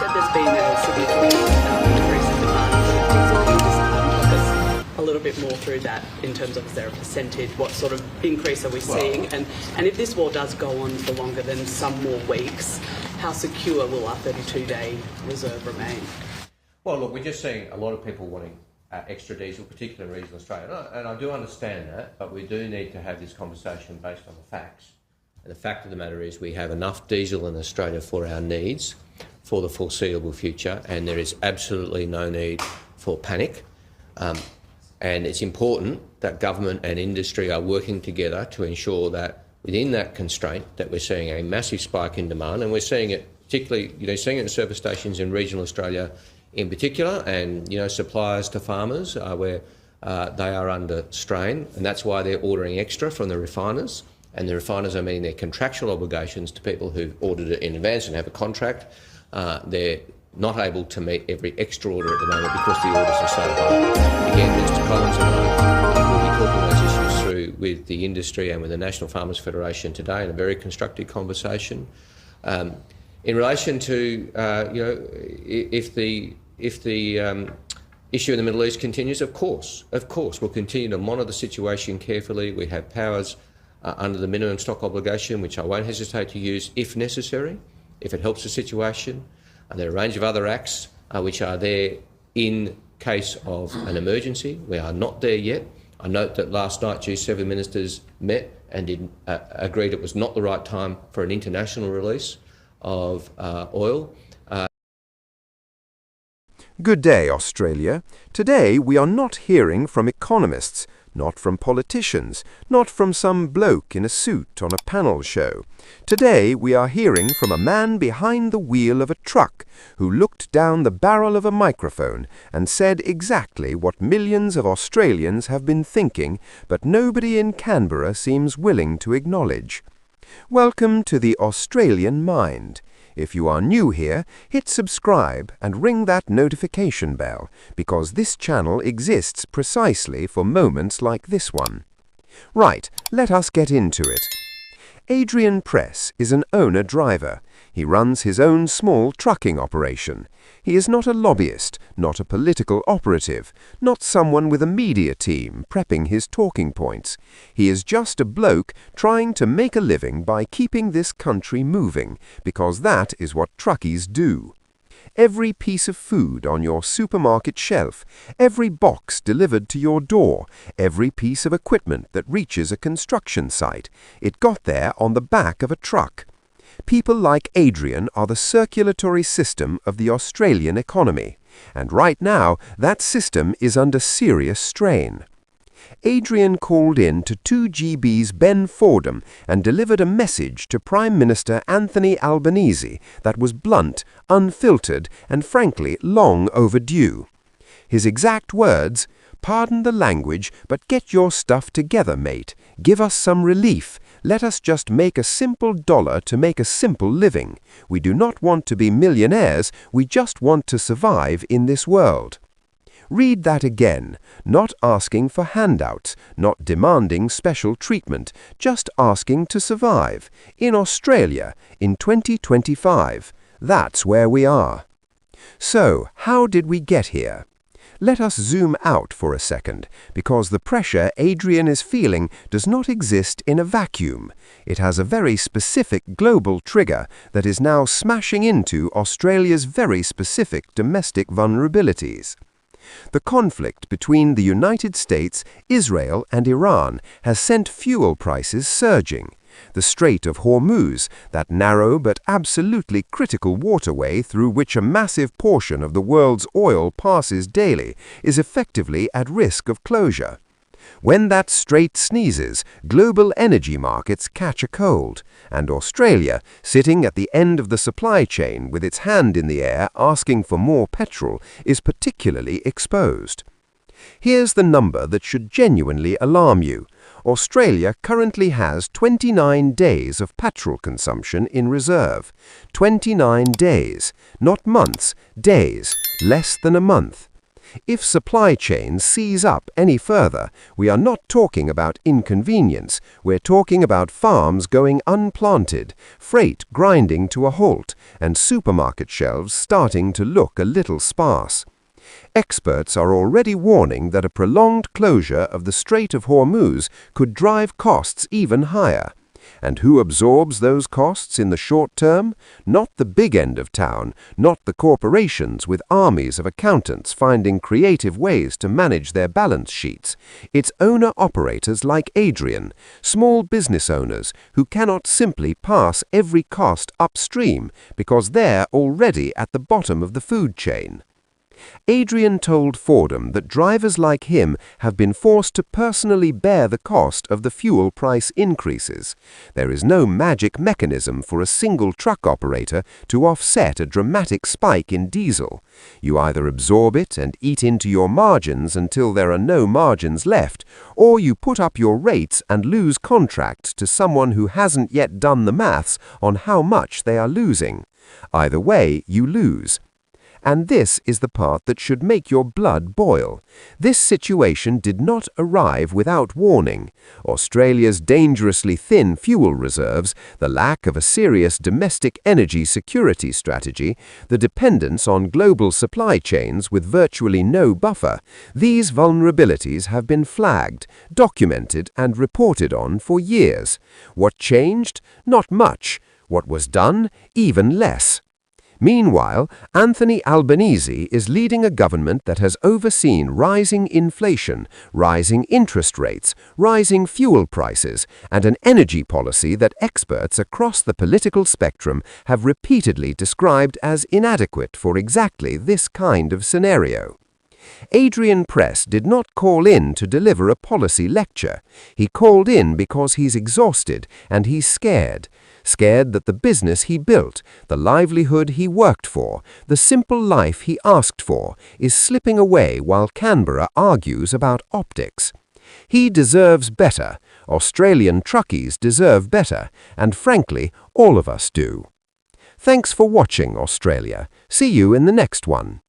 said there's been a significant increase in demand for diesel. Can you just talk us a little bit more through that in terms of, is there a percentage, what sort of increase are we seeing? And if this war does go on for longer than some more weeks, how secure will our 32-day reserve remain? Well, look, we're just seeing a lot of people wanting extra diesel, particularly in regional Australia. And I do understand that, but we do need to have this conversation based on the facts. And the fact of the matter is we have enough diesel in Australia for our needs for the foreseeable future, and there is absolutely no need for panic. And it's important that government and industry are working together to ensure that within that constraint that we're seeing a massive spike in demand, and we're seeing it particularly, seeing it in service stations in regional Australia in particular, and suppliers to farmers where they are under strain, and that's why they're ordering extra from the refiners, and the refiners are meeting their contractual obligations to people who've ordered it in advance and have a contract. They're not able to meet every extra order at the moment because the orders are so high. Again, Mr Collins and I will be talking those issues through with the industry and with the National Farmers Federation today in a very constructive conversation. In relation to, if the issue in the Middle East continues, of course, we'll continue to monitor the situation carefully. We have powers under the minimum stock obligation, which I won't hesitate to use if necessary, if it helps the situation. And there are a range of other acts which are there in case of an emergency. We are not there yet. I note that last night G7 ministers met and agreed it was not the right time for an international release of oil. Good day, Australia. Today we are not hearing from economists, not from politicians, not from some bloke in a suit on a panel show. Today we are hearing from a man behind the wheel of a truck who looked down the barrel of a microphone and said exactly what millions of Australians have been thinking, but nobody in Canberra seems willing to acknowledge. Welcome to the Australian Mind. If you are new here, hit subscribe and ring that notification bell, because this channel exists precisely for moments like this one. Right, let us get into it. Adrian Press is an owner-driver. He runs his own small trucking operation. He is not a lobbyist, not a political operative, not someone with a media team prepping his talking points. He is just a bloke trying to make a living by keeping this country moving, because that is what truckies do. Every piece of food on your supermarket shelf, every box delivered to your door, every piece of equipment that reaches a construction site, it got there on the back of a truck. People like Adrian are the circulatory system of the Australian economy, and right now that system is under serious strain. Adrian called in to 2GB's Ben Fordham and delivered a message to Prime Minister Anthony Albanese that was blunt, unfiltered, and frankly long overdue. His exact words, "Pardon the language, but get your stuff together, mate. Give us some relief. Let us just make a simple dollar to make a simple living. We do not want to be millionaires, we just want to survive in this world." Read that again, not asking for handouts, not demanding special treatment, just asking to survive. In Australia, in 2025, that's where we are. So, how did we get here? Let us zoom out for a second, because the pressure Adrian is feeling does not exist in a vacuum. It has a very specific global trigger that is now smashing into Australia's very specific domestic vulnerabilities. The conflict between the United States, Israel, and Iran has sent fuel prices surging. The Strait of Hormuz, that narrow but absolutely critical waterway through which a massive portion of the world's oil passes daily, is effectively at risk of closure. When that strait sneezes, global energy markets catch a cold, and Australia, sitting at the end of the supply chain with its hand in the air asking for more petrol, is particularly exposed. Here's the number that should genuinely alarm you. Australia currently has 29 days of petrol consumption in reserve. 29 days, not months, days, less than a month. If supply chains seize up any further, we are not talking about inconvenience, we're talking about farms going unplanted, freight grinding to a halt, and supermarket shelves starting to look a little sparse. Experts are already warning that a prolonged closure of the Strait of Hormuz could drive costs even higher. And who absorbs those costs in the short term? Not the big end of town, not the corporations with armies of accountants finding creative ways to manage their balance sheets. It's owner-operators like Adrian, small business owners who cannot simply pass every cost upstream because they're already at the bottom of the food chain. Adrian told Fordham that drivers like him have been forced to personally bear the cost of the fuel price increases. There is no magic mechanism for a single truck operator to offset a dramatic spike in diesel. You either absorb it and eat into your margins until there are no margins left, or you put up your rates and lose contracts to someone who hasn't yet done the maths on how much they are losing. Either way, you lose. And this is the part that should make your blood boil. This situation did not arrive without warning. Australia's dangerously thin fuel reserves, the lack of a serious domestic energy security strategy, the dependence on global supply chains with virtually no buffer, these vulnerabilities have been flagged, documented and reported on for years. What changed? Not much. What was done? Even less. Meanwhile, Anthony Albanese is leading a government that has overseen rising inflation, rising interest rates, rising fuel prices, and an energy policy that experts across the political spectrum have repeatedly described as inadequate for exactly this kind of scenario. Adrian Press did not call in to deliver a policy lecture. He called in because he's exhausted and he's scared. Scared that the business he built, the livelihood he worked for, the simple life he asked for, is slipping away while Canberra argues about optics. He deserves better, Australian truckies deserve better, and frankly, all of us do. Thanks for watching, Australia. See you in the next one.